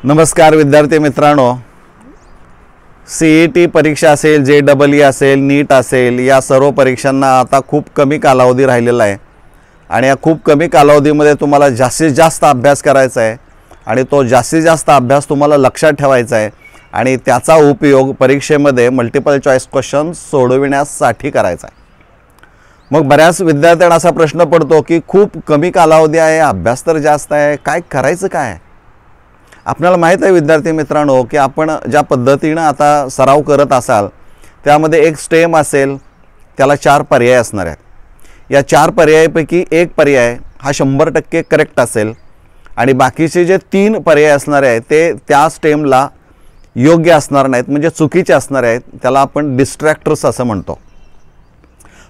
नमस्कार विद्यार्थी मित्रांनो, CET परीक्षा असेल, JEE असेल, नीट असेल, या सर्व परीक्षांना आता खूप कमी कालावधी राहिलेला आहे आणि या खूप कमी कालावधीमध्ये तुम्हाला जास्तीत जास्त अभ्यास करायचा आहे आणि तो जास्तीत जास्त अभ्यास तुम्हाला लक्षात ठेवायचा आहे आणि त्याचा उपयोग परीक्षेमध्ये मल्टिपल चॉईस क्वेश्चन्स सोडविण्यासाठी करायचा आहे। मग बऱ्याच विद्यार्थ्यांना असा प्रश्न पडतो की खूप कमी कालावधी आहे, अभ्यास तर जास्त आहे, काय करायचं काय? आपल्याला माहित आहे विद्यार्थी मित्रांनो की आपण ज्या पद्धतीने आता सराव करत असाल त्यामध्ये एक स्टेम असेल, त्याला 4 पर्याय असणार आहेत। या 4 पर्यायापैकी एक पर्याय हा 100% करेक्ट असेल आणि बाकीचे जे 3 पर्याय असणार आहेत ते त्या स्टेमला योग्य असणार नाहीत, म्हणजे चुकीचे असणार आहेत। त्याला आपण डिस्ट्रॅक्टर्स असं म्हणतो।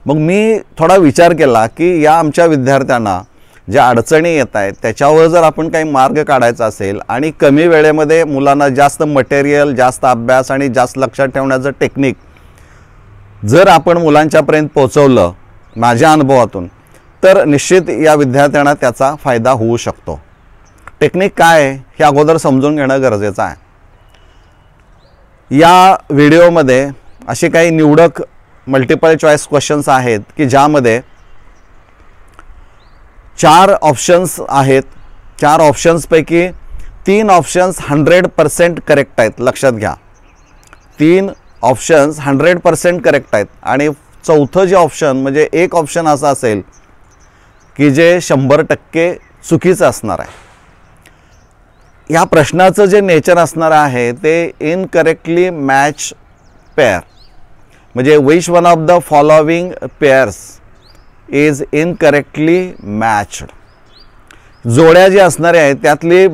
मग मी थोडा विचार केला की या आमच्या विद्यार्थ्यांना ज्या अडचणी येत आहेत त्याच्यावर जर आपण काही मार्ग काढायचा असेल आणि कमी वेळेमध्ये मुलांना जास्त मटेरियल, जास्त अभ्यास आणि जास्त लक्षात ठेवण्याचं टेक्निक जर आपण मुलांच्यापर्यंत पोहोचवलं माझ्या अनुभवातून, तर निश्चित या विद्यार्थ्यांना त्याचा फायदा होऊ शकतो। टेक्निक काय आहे हे अगोदर समजून घेणं गरजेचं आहे। या व्हिडिओमध्ये असे काही निवडक मल्टिपल चॉईस क्वेश्चन्स आहेत की ज्यामध्ये 4 ऑप्शन्स आहेत। 4 ऑप्शन्सपैकी 3 ऑप्शन्स 100% करेक्ट आहेत, लक्षात घ्या। 3 ऑप्शन्स 100% करेक्ट आहेत आणि चौथं जे ऑप्शन म्हणजे एक ऑप्शन असा असेल की जे 100% चुकीचं असणार आहे। या प्रश्नाचं जे नेचर असणार आहे ते इनकरेक्टली मॅच पेअर, म्हणजे which one of the following pairs is incorrectly matched. जोड्या जी असणार आहेत त्यातली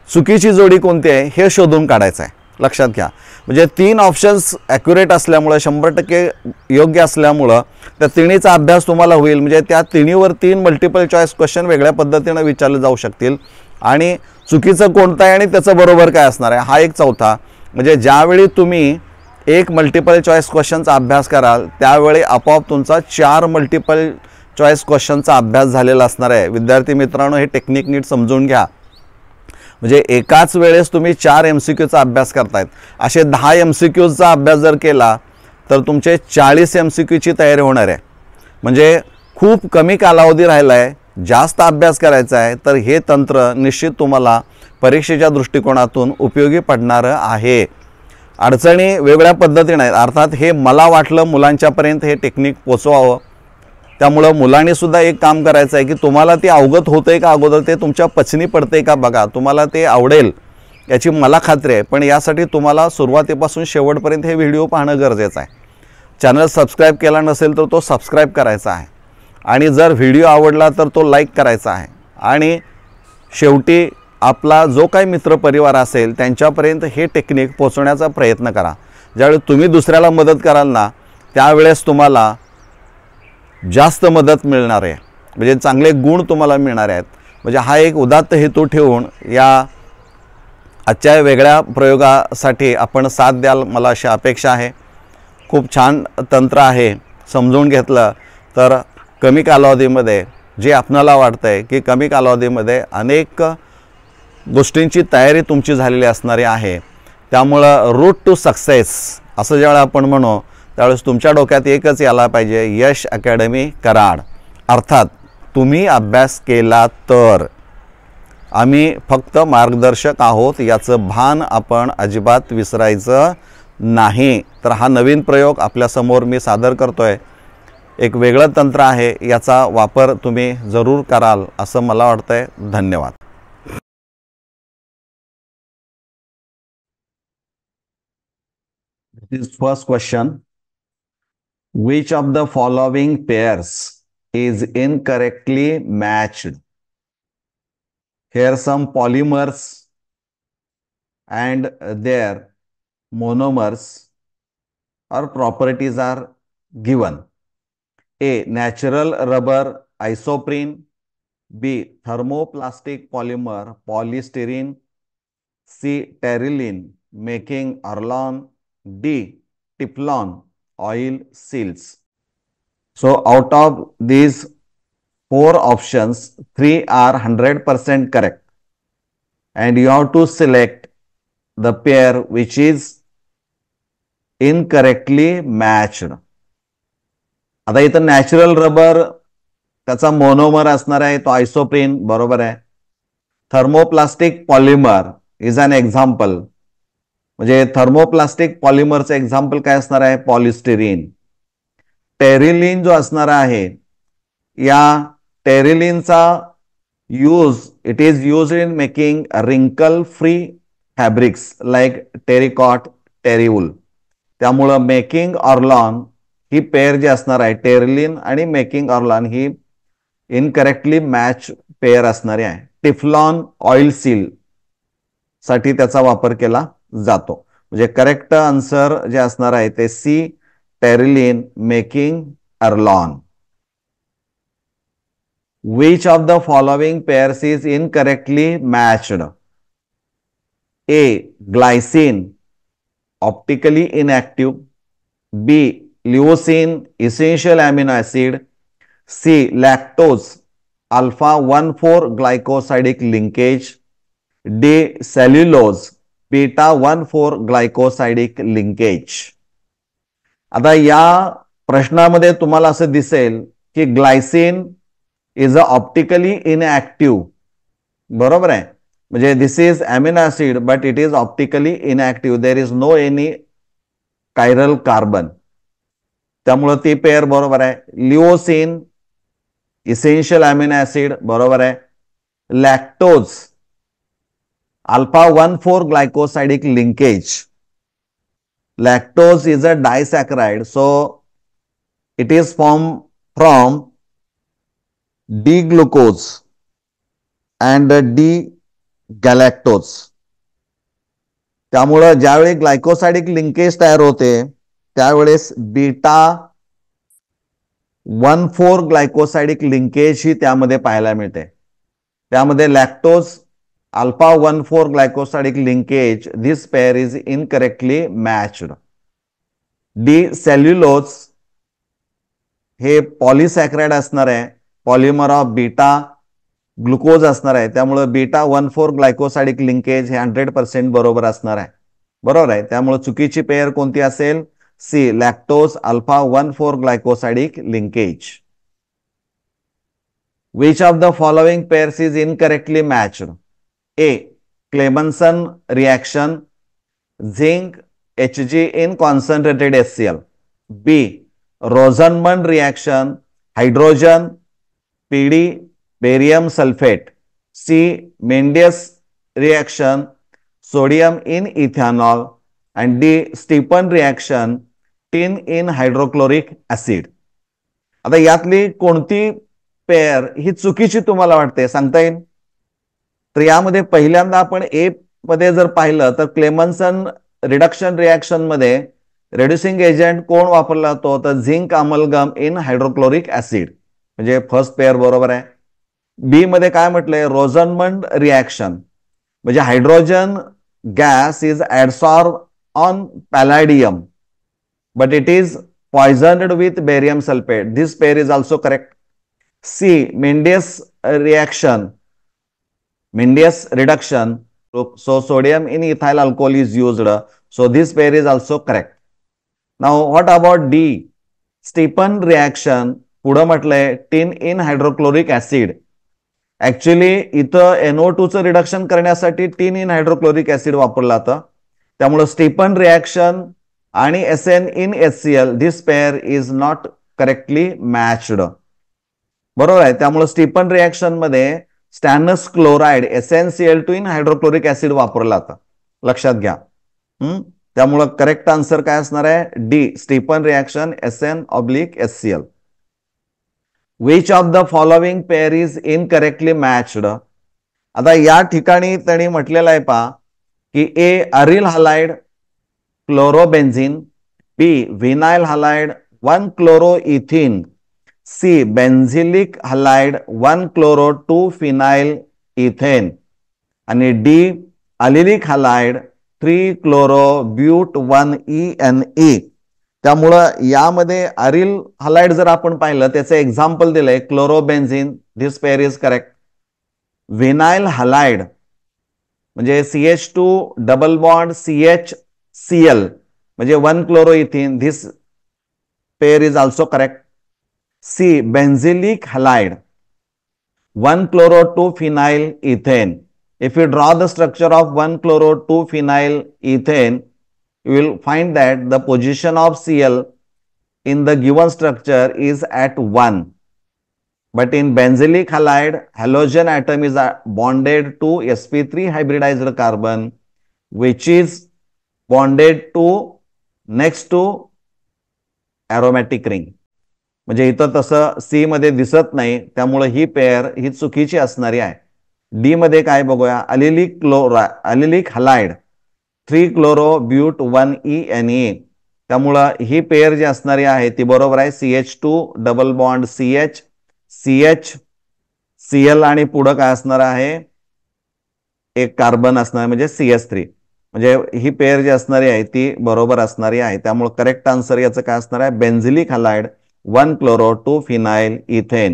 चुकीची जोडी कोणती आहे हे शोधून काढायचं आहे, लक्षात घ्या। म्हणजे 3 ऑप्शन्स ॲक्युरेट असल्यामुळे 100% योग्य असल्यामुळे त्या तिन्हीचा अभ्यास तुम्हाला होईल, म्हणजे त्या तिन्हीवर 3 मल्टिपल चॉईस क्वेश्चन वेगळ्या पद्धतीने विचारले जाऊ शकतील आणि चुकीचं कोणतं आहे आणि त्याचं बरोबर काय असणार आहे हा एक चौथा। म्हणजे ज्यावेळी तुम्ही एक मल्टिपल चॉईस क्वेश्चनचा अभ्यास कराल त्यावेळी आपोआप तुमचा 4 मल्टिपल चॉईस क्वेश्चनचा अभ्यास झालेला असणार आहे। विद्यार्थी मित्रांनो, हे टेक्निक नीट समजून घ्या। म्हणजे एकाच वेळेस तुम्ही 4 MCQचा अभ्यास करतायत, असे 10 MCQचा अभ्यास जर केला तर तुमचे 40 MCQची तयारी होणार आहे। म्हणजे खूप कमी कालावधी राहिला आहे, जास्त अभ्यास करायचा आहे, तर हे तंत्र निश्चित तुम्हाला परीक्षेच्या दृष्टिकोनातून उपयोगी पडणारं आहे। अडचणी वेगळ्या पद्धतीने आहेत, अर्थात हे मला वाटलं मुलांच्यापर्यंत हे टेक्निक पोचवावं, त्यामुळं मुलांनी सुद्धा एक काम करायचं आहे की तुम्हाला ते अवगत होतंय का अगोदर ते तुमच्या पचनी पडतंय का बघा, तुम्हाला ते आवडेल याची मला खात्री आहे। पण यासाठी तुम्हाला सुरुवातीपासून शेवटपर्यंत हे व्हिडिओ पाहणं गरजेचं आहे। चॅनल सबस्क्राईब केला नसेल तर तो सबस्क्राईब करायचा आहे आणि जर व्हिडिओ आवडला तर तो लाईक करायचा आहे आणि शेवटी आपला जो काही मित्रपरिवार असेल त्यांच्यापर्यंत हे टेक्निक पोहोचवण्याचा प्रयत्न करा। ज्यावेळी तुम्ही दुसऱ्याला मदत कराल ना त्यावेळेस तुम्हाला जास्त मदत मिळणार आहे, म्हणजे चांगले गुण तुम्हाला मिळणार आहेत। म्हणजे हा एक उदात्त हेतू ठेवून या आजच्या वेगळ्या प्रयोगासाठी आपण साथ द्याल मला अशी अपेक्षा आहे। खूप छान तंत्र आहे, समजून घेतलं तर कमी कालावधीमध्ये जे आपणाला वाटतंय की कमी कालावधीमध्ये अनेक गोष्टींची तयारी तुमची झालेली असणारी आहे। त्यामुळं रूट टू सक्सेस असं ज्यावेळेला आपण म्हणू त्यावेळेस तुमच्या डोक्यात एकच यायला पाहिजे, यश अकॅडमी कराड। अर्थात तुम्ही अभ्यास केला तर आम्ही फक्त मार्गदर्शक आहोत याचं भान आपण अजिबात विसरायचं नाही। तर हा नवीन प्रयोग आपल्यासमोर मी सादर करतोय, एक वेगळं तंत्र आहे, याचा वापर तुम्ही जरूर कराल असं मला वाटतंय। धन्यवाद। This first question, which of the following pairs is incorrectly matched? Here some polymers and their monomers or properties are given. A. Natural rubber isoprene. B. Thermoplastic polymer polystyrene. C. Terylene making Arlon. D. Teflon oil seals. So out of these 4 options, 3 are 100% correct and you have to select the pair which is incorrectly matched. आता इथं natural rubber त्याचा monomer असणार आहे तो isoprene, बरोबर आहे. Thermoplastic polymer is an example, म्हणजे thermoplastic पॉलिमरचं एक्झाम्पल काय असणार आहे, पॉलिस्टिरीन. टेरिलिन जो असणार आहे, या टेरिलिनचा use, it is use in making wrinkle free fabrics like Terrycot, Terrywool. त्यामुळं मेकिंग ऑर्लॉन ही पेअर जी असणार आहे, टेरिलिन आणि मेकिंग ऑर्लॉन ही इनकरेक्टली मॅच पेअर असणारी आहे. टिफ्लॉन ऑइल सील साठी त्याचा वापर केला जातो. म्हणजे करेक्ट आन्सर जे असणार आहे ते C, terylene making Orlon. Which of the following pairs is incorrectly matched? A. Glycine, optically inactive. B. Leucine, essential amino acid. C. Lactose, alpha 1,4 glycosidic linkage. D. Cellulose, beta 1,4 glycosidic linkage. आता या प्रश्नामध्ये तुम्हाला असं दिसेल की glycine is a optically inactive, बरोबर आहे. म्हणजे this is amino acid but it is optically inactive, there is no any chiral carbon, त्यामुळं ती पेअर बरोबर आहे. लिओसिन इसेन्शियल अमिनो ऍसिड, बरोबर आहे. Lactose alpha 1,4 glycosidic linkage, lactose is a disaccharide, so it is formed from D-glucose and D-galactose. त्यामुळे ज्यावेळी ग्लायकोसाइडिक linkage तयार होते त्यावेळेस बीटा 1,4 ग्लायकोसाइडिक लिंकेज ही त्यामध्ये पाहायला मिळते. त्यामध्ये lactose alpha 1,4 glycosidic linkage, this pair is incorrectly matched. D cellulose हे पॉलिसॅक्राइड असणार आहे, पॉलिमर ऑफ बीटा ग्लुकोज असणार आहे, त्यामुळे बीटा 1,4 ग्लायकोसाइडिक लिंकेज हे 100% बरोबर असणार आहे, बरोबर आहे. त्यामुळे चुकीची पेअर कोणती असेल, C, lactose alpha 1,4 glycosidic linkage. Which of the following pairs is incorrectly matched? A. Clemmensen reaction, zinc Hg in concentrated HCl. B. Rosenmund reaction, hydrogen Pd barium sulfate. C. Mendes reaction, sodium in ethanol. And D. Stephan reaction, tin in hydrochloric acid. आता यातली कोणती pair ही चुकीची तुम्हाला वाटते, सांगता येईल? तर यामध्ये पहिल्यांदा आपण ए मध्ये जर पाहिलं तर क्लेमन्सन रिडक्शन रिएक्शन मध्ये रेड्युसिंग एजंट कोण वापरला जातो, तर zinc amalgam in hydrochloric acid, म्हणजे फर्स्ट पेअर बरोबर आहे. बी मध्ये काय म्हटलंय, रोझनमंड रिएक्शन, म्हणजे hydrogen gas is adsorb on palladium but it is poisoned with barium sulphate, this pair is also correct. C. Mendes reaction, Mendes reduction, so sodium in ethyl alcohol is used, so this pair is also correct. Now what about D? Stephan reaction, पुढे म्हटलंय tin in hydrochloric acid. Actually इथं NO2 चं reduction करण्यासाठी tin in hydrochloric acid वापरला जातं, त्यामुळे Stephan reaction आणि SN in HCl, this pair is not correctly matched, बरोबर आहे. त्यामुळे स्टीफन रिएक्शन मध्ये stannous chloride SnCl2 in hydrochloric acid वापरला जातं, लक्षात घ्या. त्यामुळे करेक्ट आन्सर काय असणार आहे, D, Stephen reaction SN/HCl. Which of the following pair is incorrectly matched? आता या ठिकाणी त्यांनी म्हटलेलं आहे पहा की A aryl halide chlorobenzene, B vinyl halide 1 chloro ethene, C. Benzylic halide 1 chloro 2 phenyl ethane, आणि D. Allylic halide 3 chloro but 1 ENE. त्यामुळं यामध्ये अरिल हलाइड जर आपण पाहिलं त्याचं एक्झाम्पल दिलंय chlorobenzene, this pair is correct. Vinyl halide म्हणजे CH2 double bond CHCl म्हणजे 1 chloroethene, this pair is also correct. C benzylic halide 1 chloro 2 phenyl ethane. If you draw the structure of 1 chloro 2 phenyl ethane, you will find that the position of Cl in the given structure is at 1. But in benzylic halide, halogen atom is bonded to sp3 hybridized carbon, which is bonded to next to aromatic ring. म्हणजे इथं तसं C मध्ये दिसत नाही, त्यामुळे ही pair ही चुकीची असणारी आहे. डी मध्ये काय बघूया, अलिलिक हलाइड 3 क्लोरो ब्यूट 1 ENA, त्यामुळं ही पेअर जी असणारी आहे ती बरोबर आहे. CH2 double bond CH CL आणि पुढं काय असणार आहे, एक कार्बन असणार म्हणजे CH3, म्हणजे ही पेअर जी असणारी आहे ती बरोबर असणारी आहे. त्यामुळे करेक्ट आन्सर याचं काय असणार आहे, बेन्झिलिक halide 1 chloro 2 phenyl ethane.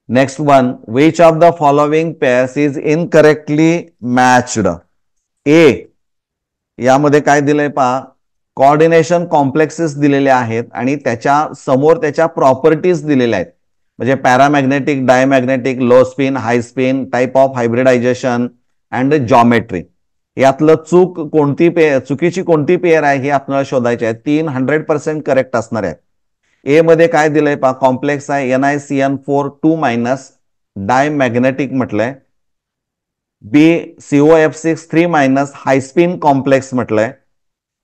Next one, which of the following pairs is incorrectly matched? A यामध्ये काय दिलंय पहा, कोऑर्डिनेशन कॉम्प्लेक्सेस दिलेले आहेत आणि त्याच्या समोर त्याच्या प्रॉपर्टीज दिलेल्या आहेत. म्हणजे paramagnetic, diamagnetic, low spin, high spin, type of hybridisation and geometry. यातलं चुकीची कोणती पेअर आहे हे आपल्याला शोधायची आहे. 3 100% करेक्ट असणार आहेत. ए मध्ये काय दिलंय पहा, कॉम्प्लेक्स आहे NiCN4 2- डायमॅग्नेटिक म्हटलंय. बी COF6 3- हायस्पिन कॉम्प्लेक्स म्हटलंय.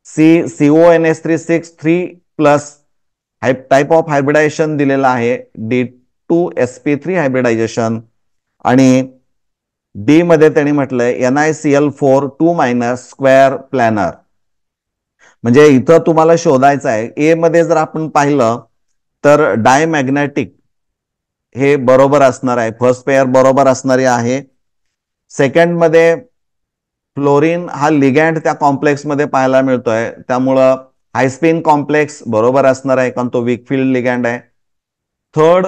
C CONS3 3+ type of hybridization दिलेला आहे D2sp3 हायब्रिडायझेशन. आणि डी मध्ये त्यांनी म्हटलंय NiCl4 2- स्क्वेअर प्लॅनर. म्हणजे इथं तुम्हाला शोधायचं आहे. ए मध्ये जर आपण पाहिलं तर डायमॅग्नेटिक हे बरोबर असणार आहे, फर्स्ट पेअर बरोबर असणारी आहे. सेकंड मध्ये फ्लोरीन हा लिगँड त्या कॉम्प्लेक्स मध्ये पाहायला मिळतोय, त्यामुळं हायस्पिन कॉम्प्लेक्स बरोबर असणार आहे कारण तो वीक फील्ड लिगँड आहे. थर्ड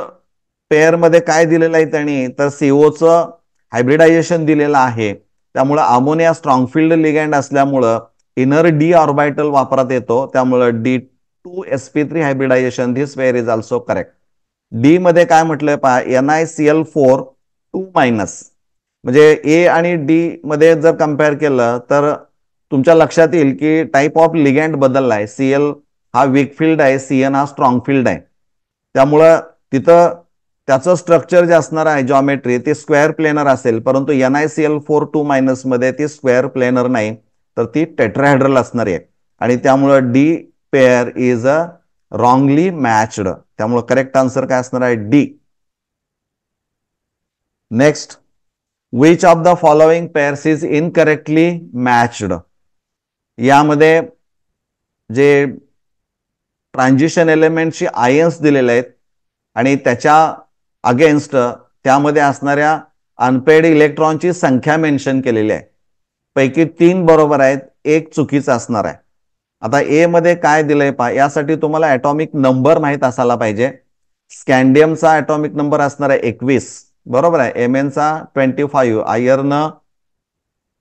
पेअर मध्ये काय दिलेलं आहे त्यांनी, तर सीओचं हायब्रिडायझेशन दिलेलं आहे, त्यामुळं अमोनिया स्ट्रॉंग फील्ड लिगँड असल्यामुळं इनर डी ऑर्बिटल वापरात येतो, त्यामुळं D2sp3 hybridisation, this pair is also correct. D मध्ये काय म्हटलंय पहा, NiCl4 2-, म्हणजे ए आणि डी मध्ये जर कम्पेअर केलं तर तुमच्या लक्षात येईल की टाइप ऑफ लिगँड बदललाय. Cl हा वीक फील्ड आहे, CN हा स्ट्रॉंग फील्ड आहे. त्यामुळं तिथं त्याचं स्ट्रक्चर जे असणार आहे जॉमेट्री ते स्क्वेअर प्लेनर असेल, परंतु NiCl4 2- मध्ये ती स्क्वेअर प्लेनर नाही तर ती टेट्राहेड्रल असणार आहे आणि त्यामुळं D pair is a wrongly matched. त्यामुळे करेक्ट आन्सर काय असणार आहे, D. Next, which of the following pairs is incorrectly matched. यामध्ये जे ट्रान्झिशन एलिमेंटची आयन्स दिलेले आहेत आणि त्याच्या अगेन्स्ट त्यामध्ये असणाऱ्या अनपेड इलेक्ट्रॉनची संख्या मेन्शन केलेली आहे. पैकी 3 बरोबर आहेत, 1 चुकीचा असणार आहे. आता ए मध्ये काय दिलंय पहा, यासाठी तुम्हाला ॲटॉमिक नंबर माहित असायला पाहिजे. स्कॅन्डियमचा ॲटॉमिक नंबर असणार आहे 21, बरोबर आहे. Mnचा 25, आयर्न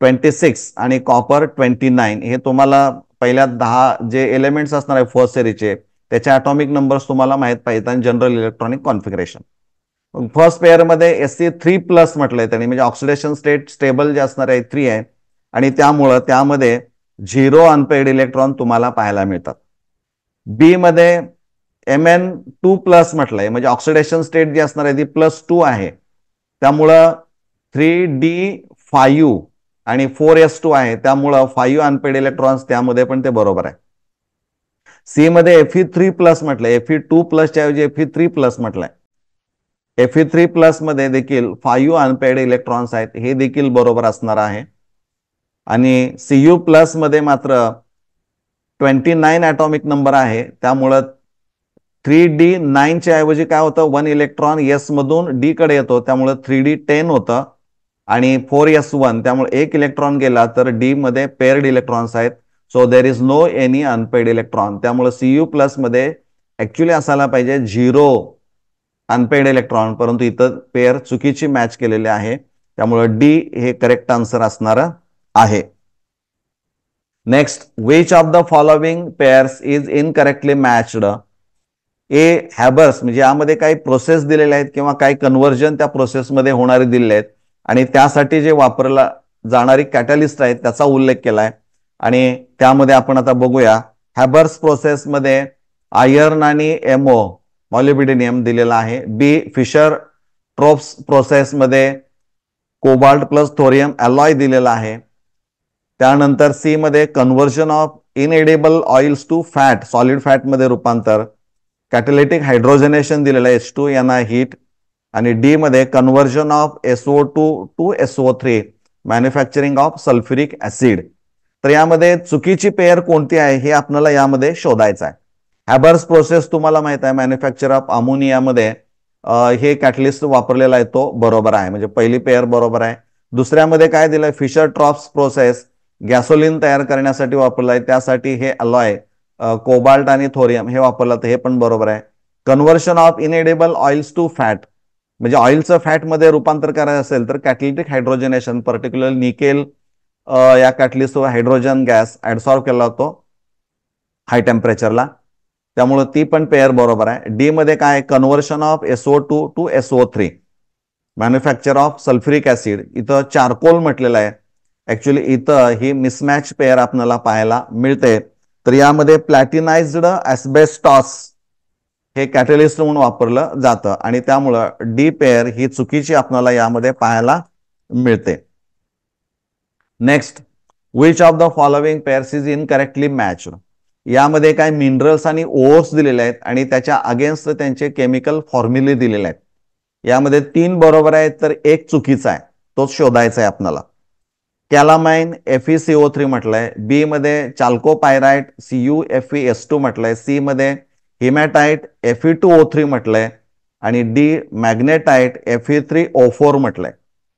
26 आणि कॉपर 29. हे तुम्हाला पहिल्या 10 जे एलिमेंट्स असणार आहे फर्स्ट सिरीजचे त्याचे ॲटॉमिक नंबर्स तुम्हाला माहित पाहिजेत आणि general electronic configuration. First pair मध्ये Sc3+ म्हटलंय त्यांनी, म्हणजे ऑक्सिडेशन स्टेट स्टेबल जे असणार आहे 3 आहे आणि त्यामुळं त्यामध्ये 0 अनपेड इलेक्ट्रॉन तुम्हाला पाहायला मिळतात. बी मध्ये Mn2+ म्हटलंय, म्हणजे ऑक्सिडेशन स्टेट जी असणार आहे ती +2 आहे, त्यामुळं 3d5 आणि 4s2 आहे, त्यामुळं 5 अनपेड इलेक्ट्रॉन्स त्यामध्ये पण ते बरोबर आहे. सी मध्ये Fe3+ म्हटलंय, Fe2+ च्या ऐवजी Fe3+ म्हटलंय. Fe3+ मध्ये देखील 5 अनपेड इलेक्ट्रॉन्स आहेत, हे देखील बरोबर असणार आहे. आणि Cu+ मध्ये मात्र 29 ॲटॉमिक नंबर आहे, त्यामुळं 3d9 च्या ऐवजी काय होतं, 1 इलेक्ट्रॉन S मधून D कडे येतो, त्यामुळे 3d10 होतं आणि 4s1, त्यामुळे 1 इलेक्ट्रॉन गेला तर D मध्ये पेअर्ड इलेक्ट्रॉन्स आहेत. So there is no any unpaired electron, त्यामुळे Cu+ मध्ये ऍक्च्युली असायला पाहिजे 0 अनपेड इलेक्ट्रॉन, परंतु इथं पेअर चुकीची मॅच केलेली आहे, त्यामुळे डी हे करेक्ट आन्सर असणार आहे. Next, which of the following pairs is incorrectly matched? A Haber's, म्हणजे यामध्ये काही प्रोसेस दिलेल्या आहेत किंवा काही कन्व्हर्जन त्या प्रोसेसमध्ये होणारे दिलेले आहेत आणि त्यासाठी जे वापरला जाणारी कॅटलिस्ट आहेत त्याचा उल्लेख केलाय आणि त्यामध्ये आपण आता बघूया. हॅबर्स प्रोसेसमध्ये आयर्न आणि एमओ मॉलिब्डिनियम दिलेला आहे. बी फिशर ट्रोप्स प्रोसेसमध्ये कोबाल्ट प्लस थोरियम अलॉय दिलेला आहे. त्यानंतर सी मध्ये conversion of inedible oils to fat, solid fat मध्ये रूपांतर, कॅटलिटिक हायड्रोजनेशन दिलेलं आहे H2NI हीट. आणि डी मध्ये conversion of SO2 to SO3, manufacturing of sulphuric acid. तर यामध्ये चुकीची पेअर कोणती आहे हे आपल्याला यामध्ये शोधायचं आहे. हॅबर्स प्रोसेस तुम्हाला माहित आहे, मॅन्युफॅक्चर ऑफ अमोनियामध्ये हे कॅटलिस्ट वापरलेला आहे तो बरोबर आहे, म्हणजे पहिली पेअर बरोबर आहे. दुसऱ्यामध्ये काय दिलंय, फिशर ट्रॉप्स प्रोसेस गॅसोलिन तयार करण्यासाठी वापरलाय, त्यासाठी हे अलॉय कोबाल्ट आणि थोरियम हे वापरलं, तर हे पण बरोबर आहे. Conversion of inedible oils to fat, म्हणजे ऑइलचं फॅटमध्ये रूपांतर करायचं असेल तर कॅटलिटिक हायड्रोजनेशन, पर्टिक्युलर निकेल या कॅटलिस्टवर हायड्रोजन गॅस ऍडसॉर्ब केला जातो हाय टेम्परेचरला, त्यामुळे ती पण पेअर बरोबर आहे. डी मध्ये काय, conversion of SO2 to SO3, manufacture of sulphuric acid, इथं चारकोल म्हटलेलं आहे. ऍक्च्युली इथं ही मिसमॅच पेअर आपल्याला पाहायला मिळते. तर यामध्ये प्लॅटिनाइज्ड ऍस्बेस्टॉस हे कॅटलिस्ट म्हणून वापरलं जातं आणि त्यामुळं डी पेअर ही चुकीची आपल्याला यामध्ये पाहायला मिळते. Next, which of the following pairs is incorrectly matched? यामध्ये काय मिनरल्स आणि ओर्स दिलेले आहेत आणि त्याच्या अगेन्स्ट त्यांचे केमिकल फॉर्म्युले दिलेले आहेत. यामध्ये 3 बरोबर आहेत तर एक चुकीचा आहे, तोच शोधायचा आहे आपल्याला. कॅलामाइन FeCO3 म्हटलंय, बी मध्ये चाल्कोपायराइट CuFeS2 म्हटलंय, सी मध्ये हिमॅटाइट Fe2O3 म्हटलंय आणि डी मॅग्नेटाइट Fe3O4 म्हटलंय.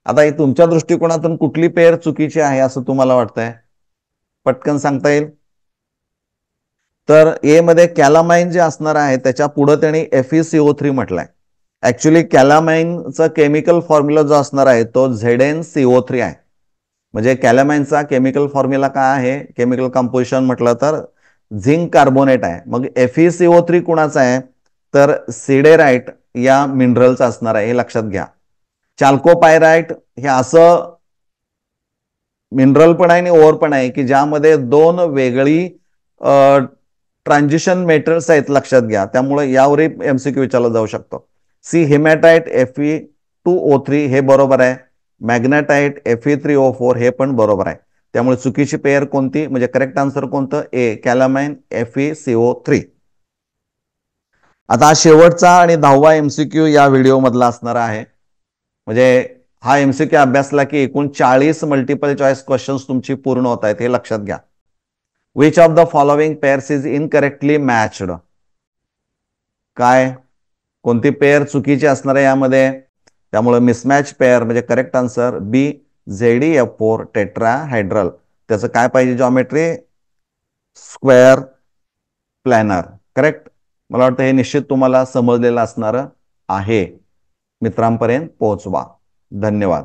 आता तुमच्या दृष्टिकोनातून कुठली पेअर चुकीची आहे असं तुम्हाला वाटतंय? पटकन सांगता येईल? तर ए मध्ये कॅलामाइन जे असणार आहे त्याच्या पुढे त्यांनी FeCO3 म्हटलंय. ऍक्च्युली कॅलामाइनचा केमिकल फॉर्म्युला जो असणार आहे तो ZnCO3 आहे. म्हणजे कॅलामाइनचा केमिकल फॉर्म्युला काय आहे, केमिकल कंपोजिशन म्हटलं तर झिंक कार्बोनेट आहे. मग FeCO3 कुणाचा आहे, तर सिडेराइट या मिनरलचा असणार आहे, हे लक्षात घ्या. चाल्कोपायराइट हे असं मिनरल पण आहे आणि ओर पण आहे की ज्यामध्ये 2 वेगळी ट्रान्झिशन मेटल्स आहेत, लक्षात घ्या. त्यामुळे यावरही MCQ विचारला जाऊ शकतो. सी हिमॅटाइट Fe2O3 हे बरोबर आहे. मॅग्नेटाइट Fe3O4 हे पण बरोबर आहे. त्यामुळे चुकीची पेअर कोणती, म्हणजे करेक्ट आन्सर कोणतं, ए कॅलामाइन FeCO3. आता शेवटचा आणि 10वा MCQ या व्हिडिओ मधला असणार आहे. म्हणजे हा MCQ अभ्यासला की एकूण 40 मल्टिपल चॉईस क्वेश्चन्स तुमची पूर्ण होत आहेत, हे लक्षात घ्या. Which of the following pairs is incorrectly matched? काय, कोणती पेअर चुकीची असणार आहे यामध्ये? त्यामुळे मिसमॅच पेअर म्हणजे करेक्ट आन्सर बी ZeF4 टेट्राहायड्रल. त्याचं काय पाहिजे जॉमेट्री, स्क्वेअर प्लॅनर. करेक्ट. मला वाटतं हे निश्चित तुम्हाला समजलेलं असणार आहे. मित्रांपर्यंत पोहोचवा. धन्यवाद.